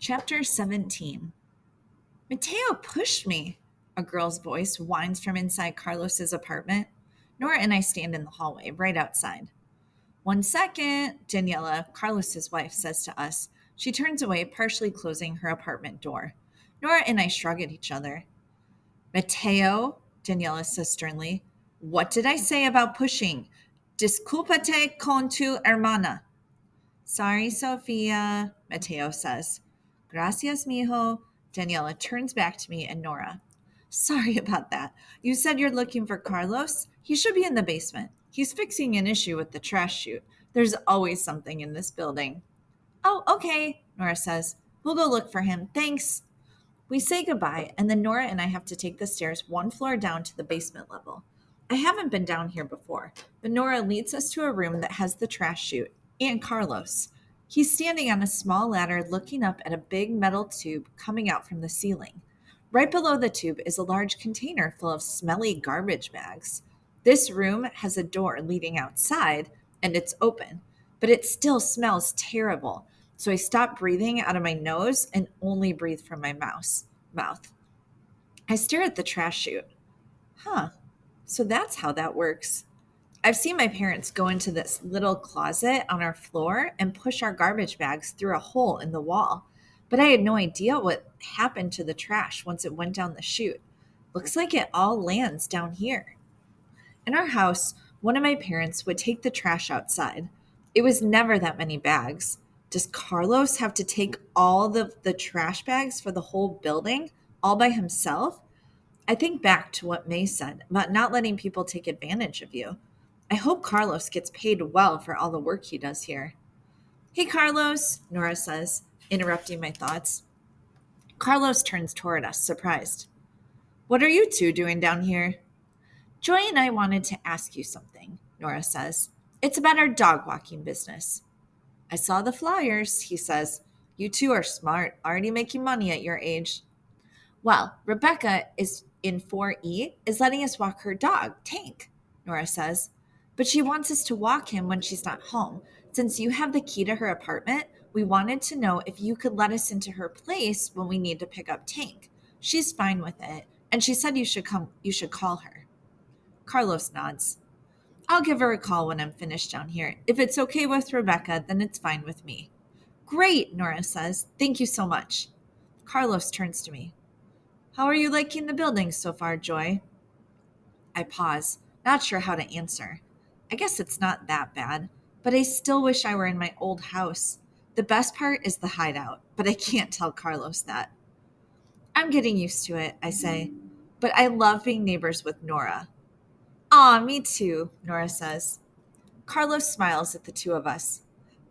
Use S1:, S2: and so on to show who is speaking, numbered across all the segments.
S1: Chapter 17. Mateo pushed me, a girl's voice whines from inside Carlos's apartment. Nora and I stand in the hallway, right outside. 1 second, Daniela, Carlos's wife, says to us. She turns away, partially closing her apartment door. Nora and I shrug at each other. Mateo, Daniela says sternly, what did I say about pushing? Disculpate con tu hermana. Sorry, Sophia, Mateo says. Gracias, mijo. Daniela turns back to me and Nora. Sorry about that. You said you're looking for Carlos? He should be in the basement. He's fixing an issue with the trash chute. There's always something in this building. Oh, okay, Nora says. We'll go look for him. Thanks. We say goodbye, and then Nora and I have to take the stairs one floor down to the basement level. I haven't been down here before, but Nora leads us to a room that has the trash chute and Carlos. He's standing on a small ladder looking up at a big metal tube coming out from the ceiling. Right below the tube is a large container full of smelly garbage bags. This room has a door leading outside, and it's open, but it still smells terrible. So I stop breathing out of my nose and only breathe from my mouth. I stare at the trash chute. Huh, so that's how that works. I've seen my parents go into this little closet on our floor and push our garbage bags through a hole in the wall. But I had no idea what happened to the trash once it went down the chute. Looks like it all lands down here. In our house, one of my parents would take the trash outside. It was never that many bags. Does Carlos have to take all the trash bags for the whole building all by himself? I think back to what May said about not letting people take advantage of you. I hope Carlos gets paid well for all the work he does here. Hey, Carlos, Nora says, interrupting my thoughts. Carlos turns toward us, surprised. What are you two doing down here? Joy and I wanted to ask you something, Nora says. It's about our dog walking business. I saw the flyers, he says. You two are smart, already making money at your age. Well, Rebecca is in 4E is letting us walk her dog, Tank, Nora says. But she wants us to walk him when she's not home. Since you have the key to her apartment, we wanted to know if you could let us into her place when we need to pick up Tank. She's fine with it, and she said you should call her. Carlos nods. I'll give her a call when I'm finished down here. If it's okay with Rebecca, then it's fine with me. Great, Nora says. Thank you so much. Carlos turns to me. How are you liking the building so far, Joy? I pause, not sure how to answer. I guess it's not that bad, but I still wish I were in my old house. The best part is the hideout, but I can't tell Carlos that. I'm getting used to it, I say, but I love being neighbors with Nora. Aw, me too, Nora says. Carlos smiles at the two of us.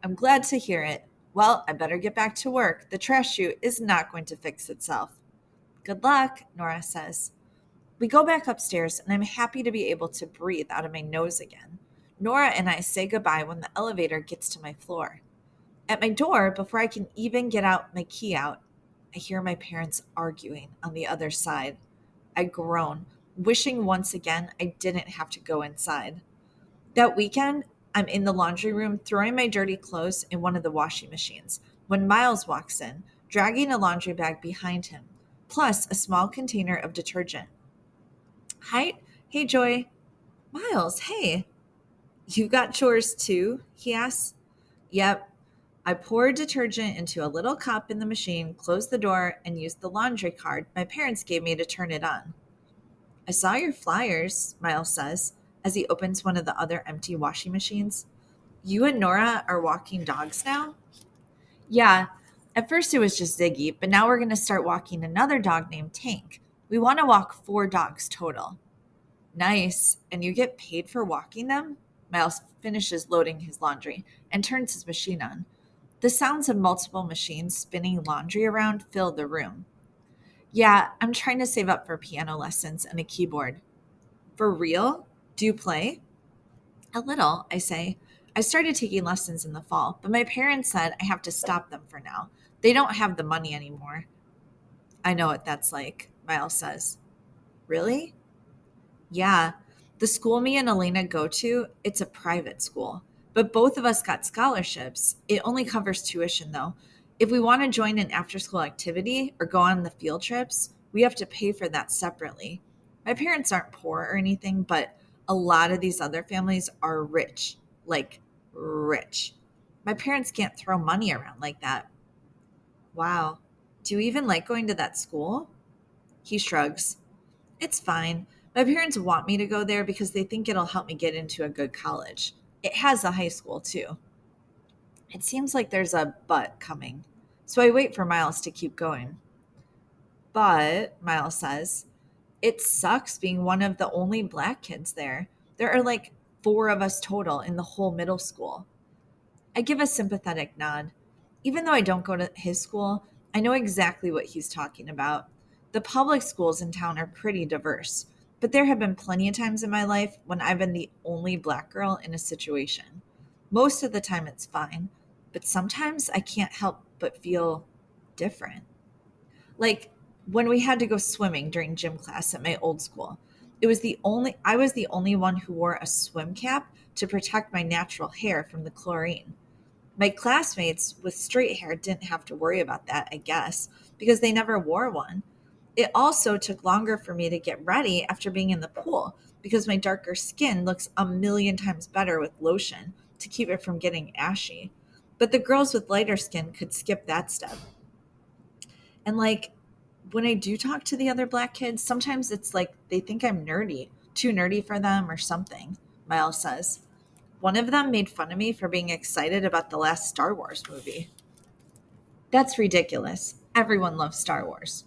S1: I'm glad to hear it. Well, I better get back to work. The trash chute is not going to fix itself. Good luck, Nora says. We go back upstairs, and I'm happy to be able to breathe out of my nose again. Nora and I say goodbye when the elevator gets to my floor. At my door, before I can even get out my key out, I hear my parents arguing on the other side. I groan, wishing once again I didn't have to go inside. That weekend, I'm in the laundry room throwing my dirty clothes in one of the washing machines when Miles walks in, dragging a laundry bag behind him, plus a small container of detergent. Hi, hey Joy. Miles, hey. You got chores too? He asks. Yep. I poured detergent into a little cup in the machine, closed the door, and used the laundry card my parents gave me to turn it on. I saw your flyers, Miles says, as he opens one of the other empty washing machines. You and Nora are walking dogs now? Yeah, at first it was just Ziggy, but now we're going to start walking another dog named Tank. We want to walk 4 dogs total. Nice. And you get paid for walking them? Miles finishes loading his laundry and turns his machine on. The sounds of multiple machines spinning laundry around fill the room. Yeah, I'm trying to save up for piano lessons and a keyboard. For real? Do you play? A little, I say. I started taking lessons in the fall, but my parents said I have to stop them for now. They don't have the money anymore. I know what that's like, Miles says. Really? Yeah, the school me and Elena go to, it's a private school. But both of us got scholarships. It only covers tuition, though. If we want to join an after school activity or go on the field trips, we have to pay for that separately. My parents aren't poor or anything, but a lot of these other families are rich, like rich. My parents can't throw money around like that. Wow. Do you even like going to that school? He shrugs. It's fine. My parents want me to go there because they think it'll help me get into a good college. It has a high school, too. It seems like there's a but coming. So I wait for Miles to keep going. But, Miles says, it sucks being one of the only black kids there. There are like four of us total in the whole middle school. I give a sympathetic nod. Even though I don't go to his school, I know exactly what he's talking about. The public schools in town are pretty diverse, but there have been plenty of times in my life when I've been the only black girl in a situation. Most of the time it's fine, but sometimes I can't help but feel different. Like when we had to go swimming during gym class at my old school. I was the only one who wore a swim cap to protect my natural hair from the chlorine. My classmates with straight hair didn't have to worry about that, I guess, because they never wore one. It also took longer for me to get ready after being in the pool because my darker skin looks a million times better with lotion to keep it from getting ashy. But the girls with lighter skin could skip that step. And like when I do talk to the other black kids, sometimes it's like they think I'm nerdy, too nerdy for them or something, Miles says. One of them made fun of me for being excited about the last Star Wars movie. That's ridiculous. Everyone loves Star Wars.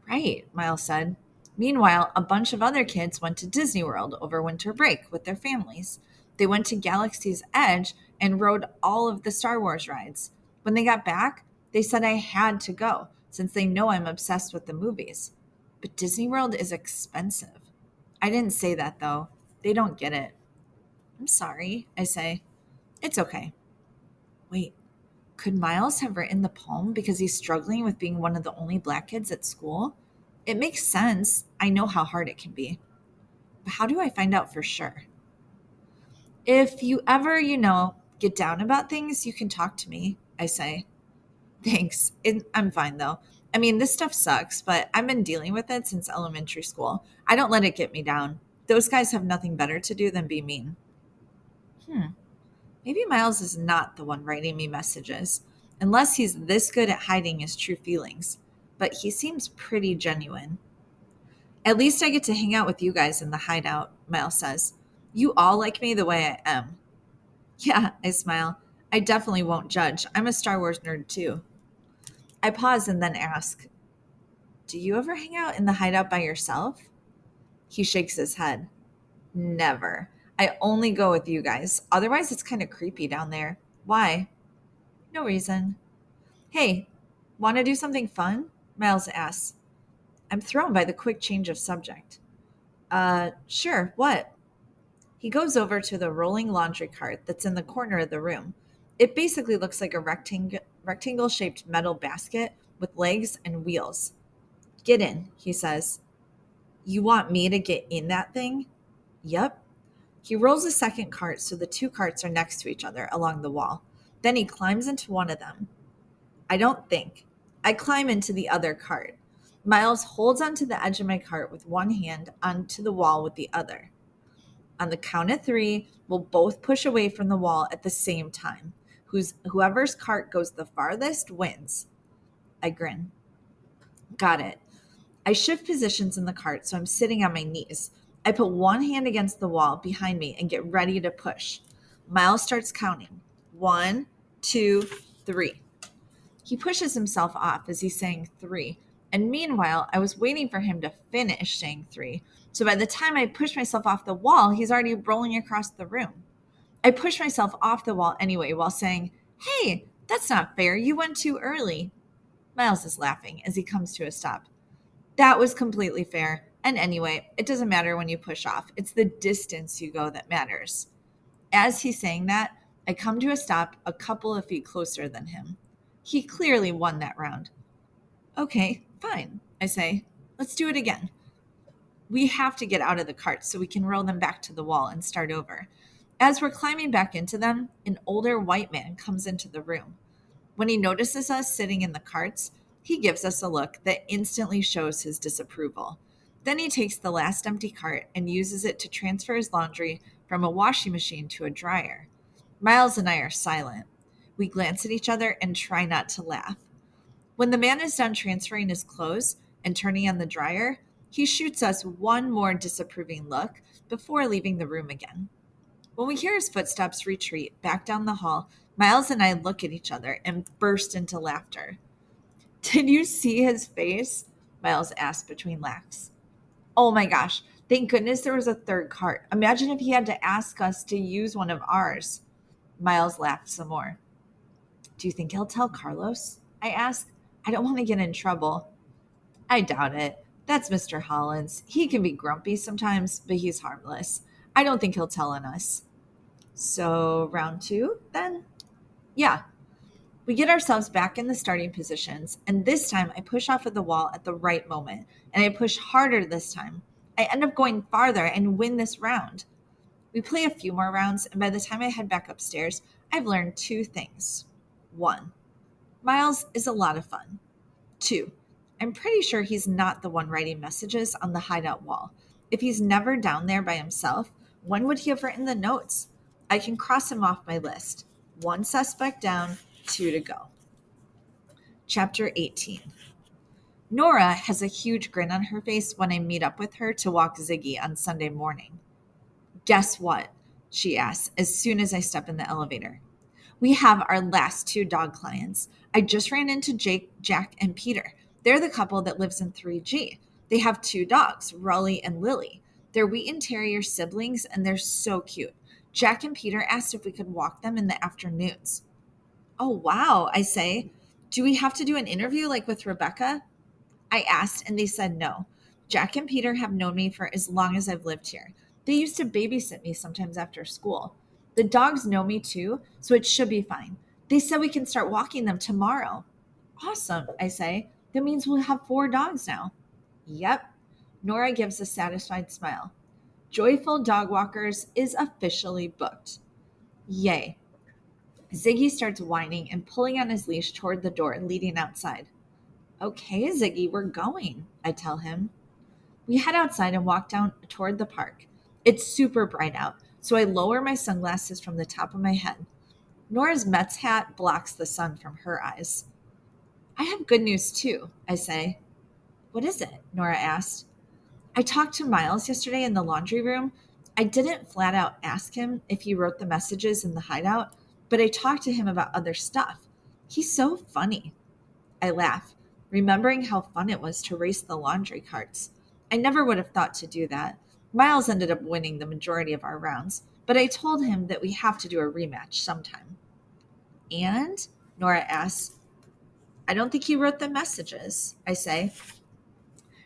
S1: Right, Miles said. Meanwhile, a bunch of other kids went to Disney World over winter break with their families. They went to Galaxy's Edge and rode all of the Star Wars rides. When they got back, they said I had to go since they know I'm obsessed with the movies. But Disney World is expensive. I didn't say that though. They don't get it. I'm sorry, I say. It's okay. Wait, could Miles have written the poem because he's struggling with being one of the only black kids at school? It makes sense. I know how hard it can be. But how do I find out for sure? If you ever, get down about things, you can talk to me, I say. Thanks. I'm fine though. I mean, this stuff sucks, but I've been dealing with it since elementary school. I don't let it get me down. Those guys have nothing better to do than be mean. Hmm. Maybe Miles is not the one writing me messages, unless he's this good at hiding his true feelings. But he seems pretty genuine. At least I get to hang out with you guys in the hideout, Miles says. You all like me the way I am. Yeah, I smile. I definitely won't judge. I'm a Star Wars nerd too. I pause and then ask, do you ever hang out in the hideout by yourself? He shakes his head. Never. I only go with you guys. Otherwise, it's kind of creepy down there. Why? No reason. Hey, want to do something fun? Miles asks. I'm thrown by the quick change of subject. Sure, what? He goes over to the rolling laundry cart that's in the corner of the room. It basically looks like a rectangle shaped metal basket with legs and wheels. Get in, he says. You want me to get in that thing? Yep. He rolls a second cart so the two carts are next to each other along the wall. Then he climbs into one of them. I don't think. I climb into the other cart. Miles holds onto the edge of my cart with one hand onto the wall with the other. On the count of three, we'll both push away from the wall at the same time. Whoever's cart goes the farthest wins. I grin. Got it. I shift positions in the cart so I'm sitting on my knees. I put one hand against the wall behind me and get ready to push. Miles starts counting. 1, 2, 3. He pushes himself off as he's saying three. And meanwhile, I was waiting for him to finish saying three. So by the time I push myself off the wall, he's already rolling across the room. I push myself off the wall anyway while saying, Hey, that's not fair. You went too early. Miles is laughing as he comes to a stop. That was completely fair. And anyway, it doesn't matter when you push off. It's the distance you go that matters. As he's saying that, I come to a stop a couple of feet closer than him. He clearly won that round. Okay, fine, I say. Let's do it again. We have to get out of the cart so we can roll them back to the wall and start over. As we're climbing back into them, an older white man comes into the room. When he notices us sitting in the carts, he gives us a look that instantly shows his disapproval. Then he takes the last empty cart and uses it to transfer his laundry from a washing machine to a dryer. Miles and I are silent. We glance at each other and try not to laugh. When the man is done transferring his clothes and turning on the dryer, he shoots us one more disapproving look before leaving the room again. When we hear his footsteps retreat back down the hall, Miles and I look at each other and burst into laughter. Did you see his face? Miles asked between laughs. Oh my gosh, thank goodness there was a third cart. Imagine if he had to ask us to use one of ours. Miles laughed some more. Do you think he'll tell Carlos? I asked. I don't want to get in trouble. I doubt it. That's Mr. Hollins. He can be grumpy sometimes, but he's harmless. I don't think he'll tell on us. So, round two, then? Yeah. We get ourselves back in the starting positions, and this time I push off of the wall at the right moment, and I push harder this time. I end up going farther and win this round. We play a few more rounds, and by the time I head back upstairs, I've learned two things. One, Miles is a lot of fun. Two, I'm pretty sure he's not the one writing messages on the hideout wall. If he's never down there by himself, when would he have written the notes? I can cross him off my list. One suspect down, two to go. Chapter 18. Nora has a huge grin on her face when I meet up with her to walk Ziggy on Sunday morning. Guess what? She asks as soon as I step in the elevator. We have our last two dog clients. I just ran into Jake, Jack, and Peter. They're the couple that lives in 3G. They have two dogs, Raleigh and Lily. They're Wheaten Terrier siblings, and they're so cute. Jack and Peter asked if we could walk them in the afternoons. Oh, wow, I say. Do we have to do an interview like with Rebecca? I asked, and they said no. Jack and Peter have known me for as long as I've lived here. They used to babysit me sometimes after school. The dogs know me too, so it should be fine. They said we can start walking them tomorrow. Awesome, I say. That means we'll have 4 dogs now. Yep. Nora gives a satisfied smile. Joyful Dog Walkers is officially booked. Yay. Ziggy starts whining and pulling on his leash toward the door leading outside. Okay, Ziggy, we're going, I tell him. We head outside and walk down toward the park. It's super bright out, so I lower my sunglasses from the top of my head. Nora's Mets hat blocks the sun from her eyes. I have good news too, I say. What is it? Nora asked. I talked to Miles yesterday in the laundry room. I didn't flat out ask him if he wrote the messages in the hideout, but I talked to him about other stuff. He's so funny. I laugh, remembering how fun it was to race the laundry carts. I never would have thought to do that. Miles ended up winning the majority of our rounds, but I told him that we have to do a rematch sometime. And? Nora asks. I don't think he wrote the messages, I say.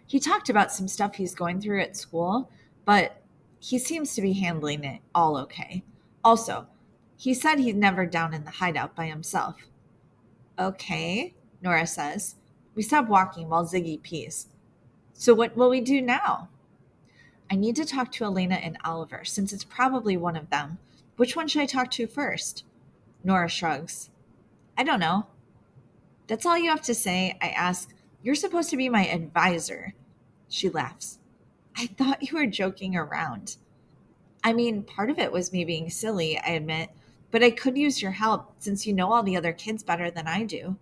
S1: He talked about some stuff he's going through at school, but he seems to be handling it all okay. Also, he said he's never down in the hideout by himself. Okay, Nora says. We stop walking while Ziggy pees. So what will we do now? I need to talk to Elena and Oliver, since it's probably one of them. Which one should I talk to first? Nora shrugs. I don't know. That's all you have to say, I ask. You're supposed to be my advisor. She laughs. I thought you were joking around. I mean, part of it was me being silly, I admit, but I could use your help since you know all the other kids better than I do.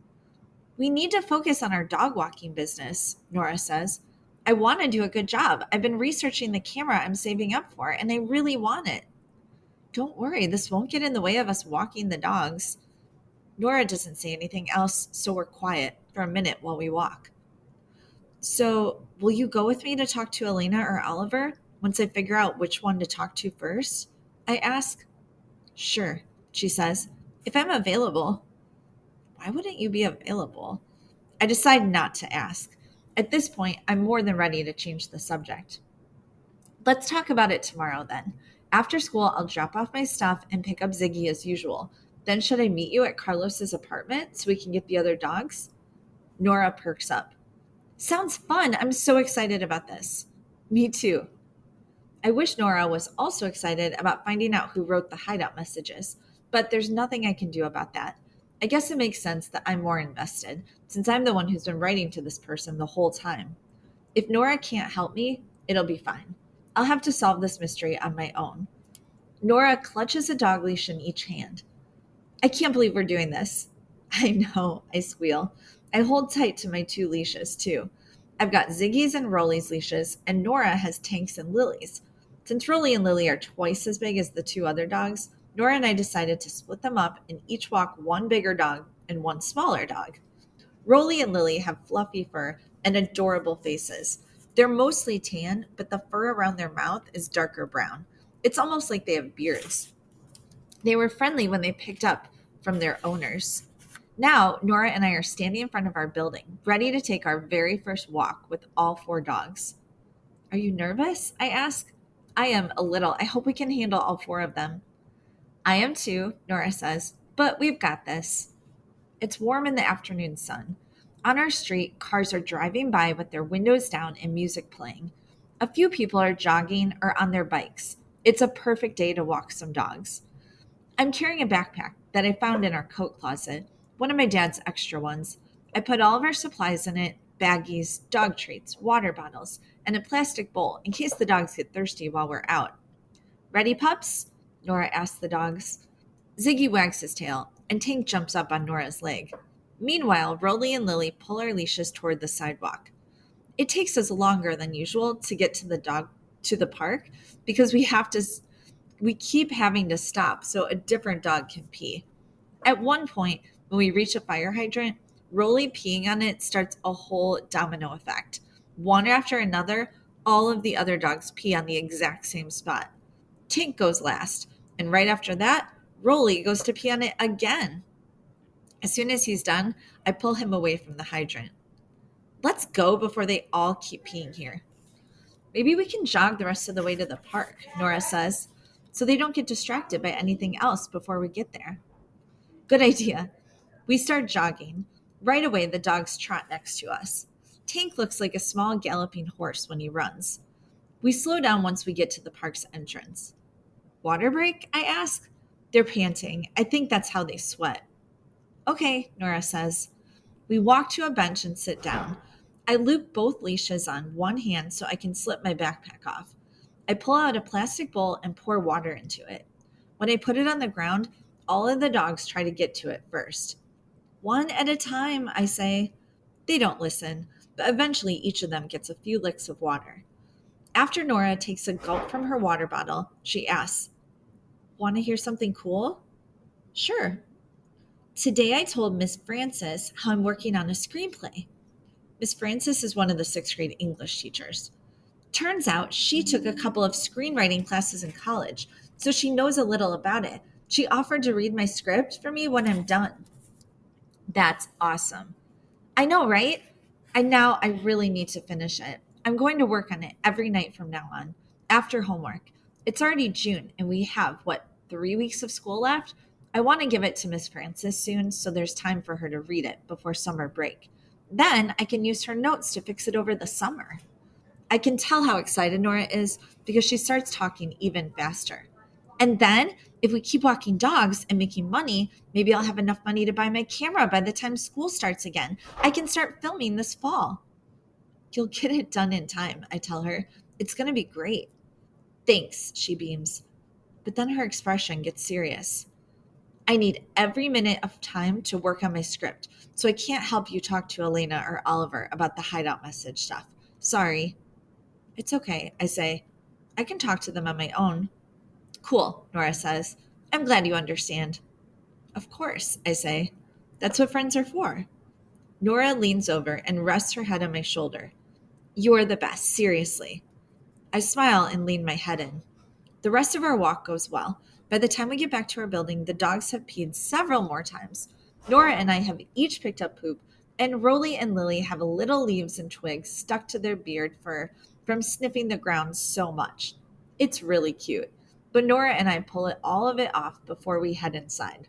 S1: We need to focus on our dog walking business, Nora says. I want to do a good job. I've been researching the camera I'm saving up for, and I really want it. Don't worry, this won't get in the way of us walking the dogs. Nora doesn't say anything else, so we're quiet for a minute while we walk. So, will you go with me to talk to Elena or Oliver once I figure out which one to talk to first? I ask. Sure, she says, if I'm available. Why wouldn't you be available? I decide not to ask. At this point, I'm more than ready to change the subject. Let's talk about it tomorrow then. After school, I'll drop off my stuff and pick up Ziggy as usual. Then should I meet you at Carlos's apartment so we can get the other dogs? Nora perks up. Sounds fun. I'm so excited about this. Me too. I wish Nora was also excited about finding out who wrote the hideout messages, but there's nothing I can do about that. I guess it makes sense that I'm more invested, since I'm the one who's been writing to this person the whole time. If Nora can't help me, it'll be fine. I'll have to solve this mystery on my own. Nora clutches a dog leash in each hand. I can't believe we're doing this. I know, I squeal. I hold tight to my two leashes, too. I've got Ziggy's and Rolly's leashes, and Nora has Tank's and Lily's. Since Rolly and Lily are twice as big as the two other dogs, Nora and I decided to split them up and each walk one bigger dog and one smaller dog. Rolly and Lily have fluffy fur and adorable faces. They're mostly tan, but the fur around their mouth is darker brown. It's almost like they have beards. They were friendly when they picked up from their owners. Now, Nora and I are standing in front of our building, ready to take our very first walk with all four dogs. Are you nervous? I ask. I am a little. I hope we can handle all four of them. I am too, Nora says, but we've got this. It's warm in the afternoon sun. On our street, cars are driving by with their windows down and music playing. A few people are jogging or on their bikes. It's a perfect day to walk some dogs. I'm carrying a backpack that I found in our coat closet, one of my dad's extra ones. I put all of our supplies in it: baggies, dog treats, water bottles, and a plastic bowl in case the dogs get thirsty while we're out. Ready, pups? Nora asks the dogs. Ziggy wags his tail, and Tank jumps up on Nora's leg. Meanwhile, Rolly and Lily pull our leashes toward the sidewalk. It takes us longer than usual to get to the park because we keep having to stop so a different dog can pee. At one point, when we reach a fire hydrant, Rolly peeing on it starts a whole domino effect. One after another, all of the other dogs pee on the exact same spot. Tink goes last, and right after that, Rolly goes to pee on it again. As soon as he's done, I pull him away from the hydrant. Let's go before they all keep peeing here. Maybe we can jog the rest of the way to the park, Nora says, so they don't get distracted by anything else before we get there. Good idea. We start jogging. Right away, the dogs trot next to us. Tank looks like a small galloping horse when he runs. We slow down once we get to the park's entrance. Water break? I ask. They're panting. I think that's how they sweat. Okay, Nora says. We walk to a bench and sit down. I loop both leashes on one hand so I can slip my backpack off. I pull out a plastic bowl and pour water into it. When I put it on the ground, all of the dogs try to get to it first. One at a time, I say. They don't listen, but eventually each of them gets a few licks of water. After Nora takes a gulp from her water bottle, she asks, Want to hear something cool? Sure. Today I told Miss Francis how I'm working on a screenplay. Miss Francis is one of the sixth grade English teachers. Turns out she took a couple of screenwriting classes in college, so she knows a little about it. She offered to read my script for me when I'm done. That's awesome. I know, right? I really need to finish it. I'm going to work on it every night from now on, after homework. It's already June, and we have, 3 weeks of school left? I want to give it to Miss Francis soon so there's time for her to read it before summer break. Then I can use her notes to fix it over the summer. I can tell how excited Nora is because she starts talking even faster. And then, if we keep walking dogs and making money, maybe I'll have enough money to buy my camera by the time school starts again. I can start filming this fall. You'll get it done in time, I tell her. It's going to be great. Thanks, she beams. But then her expression gets serious. I need every minute of time to work on my script, so I can't help you talk to Elena or Oliver about the hideout message stuff. Sorry. It's okay, I say. I can talk to them on my own. Cool, Nora says. I'm glad you understand. Of course, I say. That's what friends are for. Nora leans over and rests her head on my shoulder. You're the best, seriously. I smile and lean my head in. The rest of our walk goes well. By the time we get back to our building, the dogs have peed several more times. Nora and I have each picked up poop, and Rolly and Lily have little leaves and twigs stuck to their beard fur from sniffing the ground so much. It's really cute. But Nora and I pull all of it off before we head inside.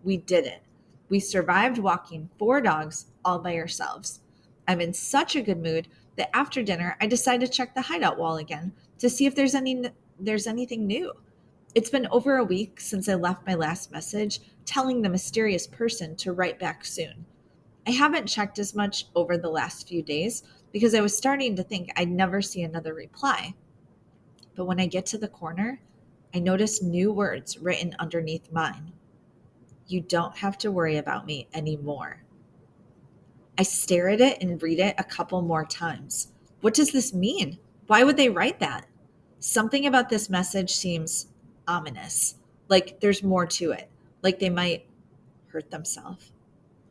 S1: We did it. We survived walking four dogs all by ourselves. I'm in such a good mood that after dinner I decide to check the hideout wall again to see if there's anything new. It's been over a week since I left my last message telling the mysterious person to write back soon. I haven't checked as much over the last few days because I was starting to think I'd never see another reply. But when I get to the corner, I notice new words written underneath mine. You don't have to worry about me anymore. I stare at it and read it a couple more times. What does this mean? Why would they write that? Something about this message seems ominous, like there's more to it, like they might hurt themselves.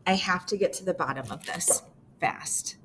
S1: I have to get to the bottom of this fast.